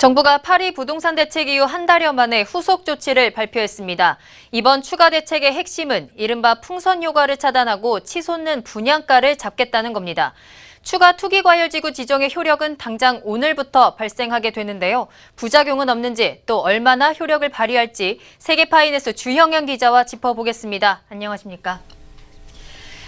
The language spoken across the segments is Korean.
정부가 파리 부동산 대책 이후 한 달여 만에 후속 조치를 발표했습니다. 이번 추가 대책의 핵심은 이른바 풍선 효과를 차단하고 치솟는 분양가를 잡겠다는 겁니다. 추가 투기과열지구 지정의 효력은 당장 오늘부터 발생하게 되는데요. 부작용은 없는지 또 얼마나 효력을 발휘할지 세계파이낸스 주형현 기자와 짚어보겠습니다. 안녕하십니까?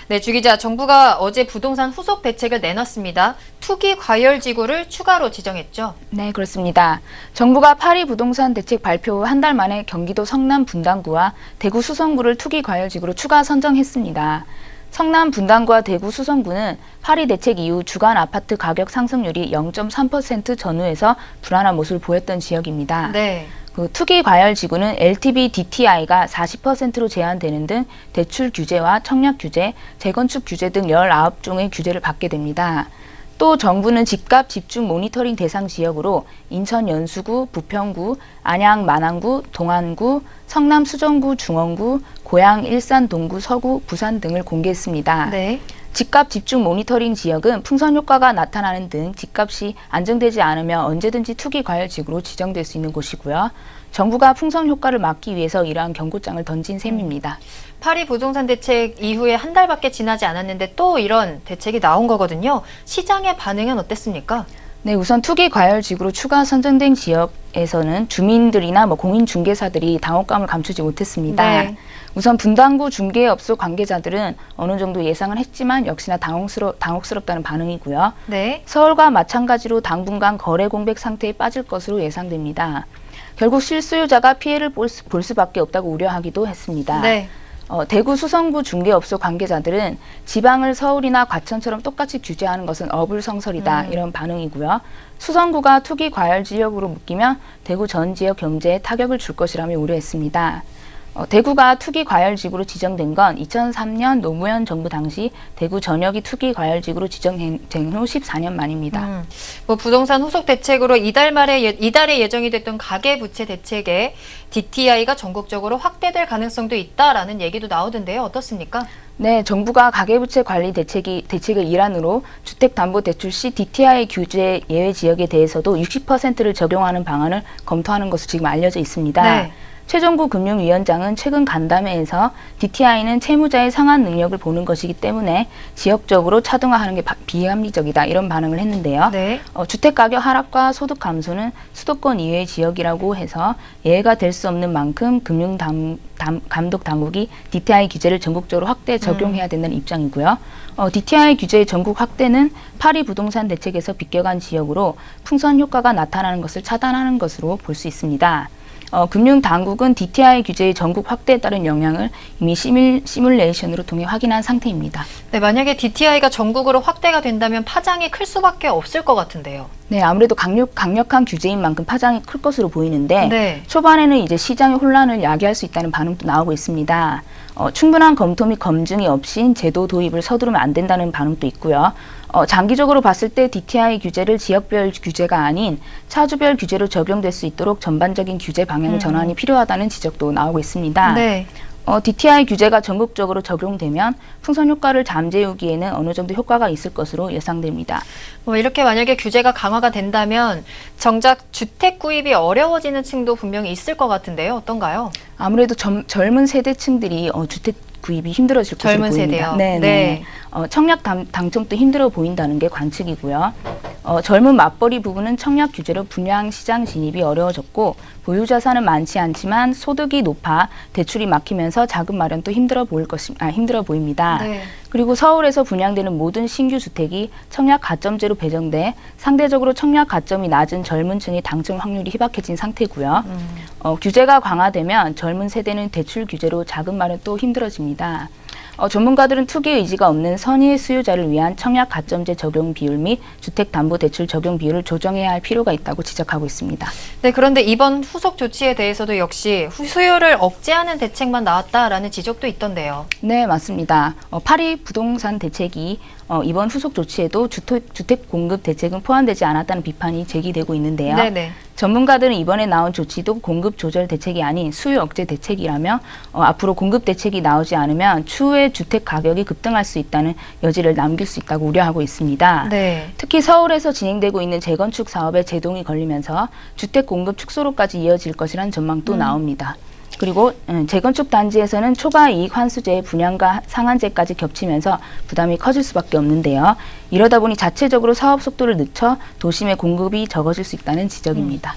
네, 주 기자, 정부가 어제 부동산 후속 대책을 내놨습니다. 투기 과열 지구를 추가로 지정했죠? 네, 그렇습니다. 정부가 파리 부동산 대책 발표 후 한 달 만에 경기도 성남 분당구와 대구 수성구를 투기 과열 지구로 추가 선정했습니다. 성남 분당구와 대구 수성구는 파리 대책 이후 주간 아파트 가격 상승률이 0.3% 전후에서 불안한 모습을 보였던 지역입니다. 네. 투기 과열 지구는 LTV DTI가 40%로 제한되는 등 대출 규제와 청약 규제, 재건축 규제 등 19종의 규제를 받게 됩니다. 또 정부는 집값 집중 모니터링 대상 지역으로 인천 연수구, 부평구, 안양 만안구, 동안구, 성남 수정구, 중원구, 고양 일산 동구, 서구, 부산 등을 공개했습니다. 네. 집값 집중 모니터링 지역은 풍선 효과가 나타나는 등 집값이 안정되지 않으면 언제든지 투기 과열 지구로 지정될 수 있는 곳이고요. 정부가 풍선 효과를 막기 위해서 이러한 경고장을 던진 셈입니다. 파리 부동산 대책 이후에 한 달밖에 지나지 않았는데 또 이런 대책이 나온 거거든요. 시장의 반응은 어땠습니까? 네, 우선 투기 과열 지구로 추가 선정된 지역에서는 주민들이나 공인중개사들이 당혹감을 감추지 못했습니다. 네. 우선 분당구 중개업소 관계자들은 어느 정도 예상을 했지만 역시나 당혹스럽다는 반응이고요. 네. 서울과 마찬가지로 당분간 거래 공백 상태에 빠질 것으로 예상됩니다. 결국 실수요자가 피해를 볼 수밖에 없다고 우려하기도 했습니다. 네. 대구 수성구 중개업소 관계자들은 지방을 서울이나 과천처럼 똑같이 규제하는 것은 어불성설이다 이런 반응이고요. 수성구가 투기 과열 지역으로 묶이면 대구 전 지역 경제에 타격을 줄 것이라며 우려했습니다. 대구가 투기 과열 지구로 지정된 건 2003년 노무현 정부 당시 대구 전역이 투기 과열 지구로 지정된 후 14년 만입니다. 부동산 후속 대책으로 이달에 예정이 됐던 가계부채 대책에 DTI가 전국적으로 확대될 가능성도 있다라는 얘기도 나오던데요. 어떻습니까? 네, 정부가 가계부채 관리 대책의 일환으로 주택담보대출 시 DTI 규제 예외 지역에 대해서도 60%를 적용하는 방안을 검토하는 것으로 지금 알려져 있습니다. 네. 최종구 금융위원장은 최근 간담회에서 DTI는 채무자의 상환 능력을 보는 것이기 때문에 지역적으로 차등화하는 게 비합리적이다 이런 반응을 했는데요. 네. 주택가격 하락과 소득 감소는 수도권 이외의 지역이라고 해서 예외가 될 수 없는 만큼 금융감독당국이 DTI 규제를 전국적으로 확대 적용해야 된다는 입장이고요. DTI 규제의 전국 확대는 파리 부동산 대책에서 비껴간 지역으로 풍선 효과가 나타나는 것을 차단하는 것으로 볼 수 있습니다. 금융당국은 DTI 규제의 전국 확대에 따른 영향을 이미 시뮬레이션으로 통해 확인한 상태입니다. 네, 만약에 DTI가 전국으로 확대가 된다면 파장이 클 수밖에 없을 것 같은데요. 네, 아무래도 강력한 규제인 만큼 파장이 클 것으로 보이는데 네. 초반에는 이제 시장의 혼란을 야기할 수 있다는 반응도 나오고 있습니다. 충분한 검토 및 검증이 없인 제도 도입을 서두르면 안 된다는 반응도 있고요. 장기적으로 봤을 때 DTI 규제를 지역별 규제가 아닌 차주별 규제로 적용될 수 있도록 전반적인 규제 방향 전환이 필요하다는 지적도 나오고 있습니다. 네. DTI 규제가 전국적으로 적용되면 풍선 효과를 잠재우기에는 어느 정도 효과가 있을 것으로 예상됩니다. 이렇게 만약에 규제가 강화가 된다면 정작 주택 구입이 어려워지는 층도 분명히 있을 것 같은데요. 어떤가요? 아무래도 젊은 세대층들이 주택 구입이 힘들어질 것으로 젊은 보입니다. 세대요. 네. 네. 청약 당첨도 힘들어 보인다는 게 관측이고요. 젊은 맞벌이 부부는 청약 규제로 분양 시장 진입이 어려워졌고 보유 자산은 많지 않지만 소득이 높아 대출이 막히면서 자금 마련도 힘들어 보입니다. 네. 그리고 서울에서 분양되는 모든 신규 주택이 청약 가점제로 배정돼 상대적으로 청약 가점이 낮은 젊은 층의 당첨 확률이 희박해진 상태고요. 규제가 강화되면 젊은 세대는 대출 규제로 자금 마련도 힘들어집니다. 전문가들은 투기 의지가 없는 선의 수요자를 위한 청약 가점제 적용 비율 및 주택담보대출 적용 비율을 조정해야 할 필요가 있다고 지적하고 있습니다. 네, 그런데 이번 후속 조치에 대해서도 역시 수요를 억제하는 대책만 나왔다라는 지적도 있던데요. 네, 맞습니다. 파리 부동산 대책이 이번 후속 조치에도 주택 공급 대책은 포함되지 않았다는 비판이 제기되고 있는데요. 네네. 전문가들은 이번에 나온 조치도 공급 조절 대책이 아닌 수요 억제 대책이라며 앞으로 공급 대책이 나오지 않으면 추후에 주택 가격이 급등할 수 있다는 여지를 남길 수 있다고 우려하고 있습니다. 네. 특히 서울에서 진행되고 있는 재건축 사업에 제동이 걸리면서 주택 공급 축소로까지 이어질 것이라는 전망도 나옵니다. 그리고 재건축 단지에서는 초과 이익 환수제의 분양가 상한제까지 겹치면서 부담이 커질 수밖에 없는데요. 이러다 보니 자체적으로 사업 속도를 늦춰 도심의 공급이 적어질 수 있다는 지적입니다.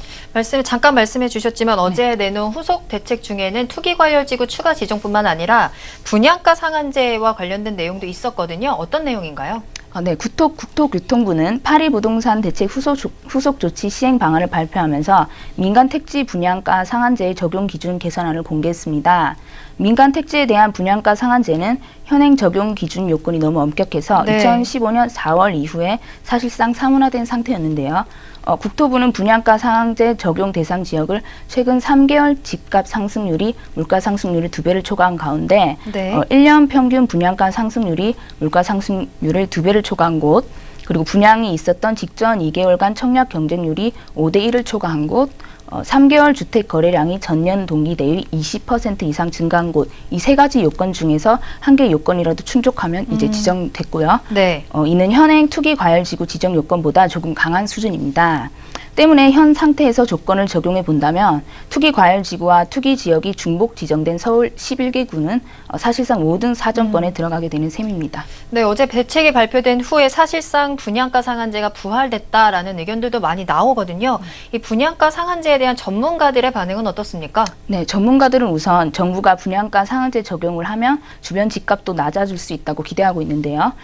잠깐 말씀해 주셨지만 어제 내놓은 후속 대책 중에는 투기과열지구 추가 지정뿐만 아니라 분양가 상한제와 관련된 내용도 있었거든요. 어떤 내용인가요? 네, 국토교통부는 파리 부동산 대책 후속 조치 시행 방안을 발표하면서 민간 택지 분양가 상한제의 적용 기준 개선안을 공개했습니다. 민간 택지에 대한 분양가 상한제는 현행 적용 기준 요건이 너무 엄격해서 네. 2015년 4월 이후에 사실상 사문화된 상태였는데요. 국토부는 분양가 상한제 적용 대상 지역을 최근 3개월 집값 상승률이 물가 상승률을 2배를 초과한 가운데 네. 1년 평균 분양가 상승률이 물가 상승률을 2배를 초과한 곳, 그리고 분양이 있었던 직전 2개월간 청약 경쟁률이 5대1을 초과한 곳, 3개월 주택 거래량이 전년 동기 대비 20% 이상 증가한 곳, 이 세 가지 요건 중에서 한 개 요건이라도 충족하면 이제 지정됐고요. 네. 이는 현행 투기 과열지구 지정 요건보다 조금 강한 수준입니다. 때문에 현 상태에서 조건을 적용해 본다면 투기 과열지구와 투기 지역이 중복 지정된 서울 11개 구는 사실상 모든 사정권에 들어가게 되는 셈입니다. 네, 어제 대책이 발표된 후에 사실상 분양가 상한제가 부활됐다라는 의견들도 많이 나오거든요. 이 분양가 상한제에 대한 전문가들의 반응은 어떻습니까? 네, 전문가들은 우선 정부가 분양가 상한제 적용을 하면 주변 집값도 낮아질 수 있다고 기대하고 있는데요.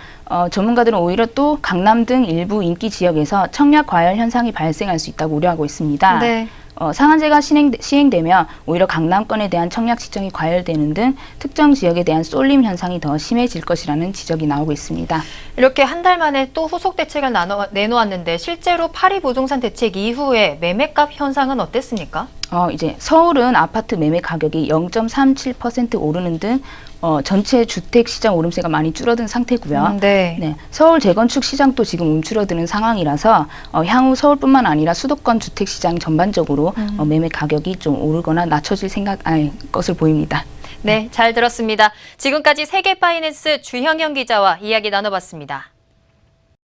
전문가들은 오히려 또 강남 등 일부 인기 지역에서 청약 과열 현상이 발생할 수 있다고 우려하고 있습니다. 네. 상한제가 시행되면 오히려 강남권에 대한 청약 시장이 과열되는 등 특정 지역에 대한 쏠림 현상이 더 심해질 것이라는 지적이 나오고 있습니다. 이렇게 한 달 만에 또 후속 대책을 내놓았는데 실제로 파리 부동산 대책 이후에 매매값 현상은 어땠습니까? 이제 서울은 아파트 매매 가격이 0.37% 오르는 등 전체 주택 시장 오름세가 많이 줄어든 상태고요. 네. 네, 서울 재건축 시장도 지금 움츠러드는 상황이라서 향후 서울뿐만 아니라 수도권 주택 시장 전반적으로 매매 가격이 좀 오르거나 낮춰질 것을 보입니다. 네, 잘 들었습니다. 지금까지 세계파이낸스 주형영 기자와 이야기 나눠봤습니다.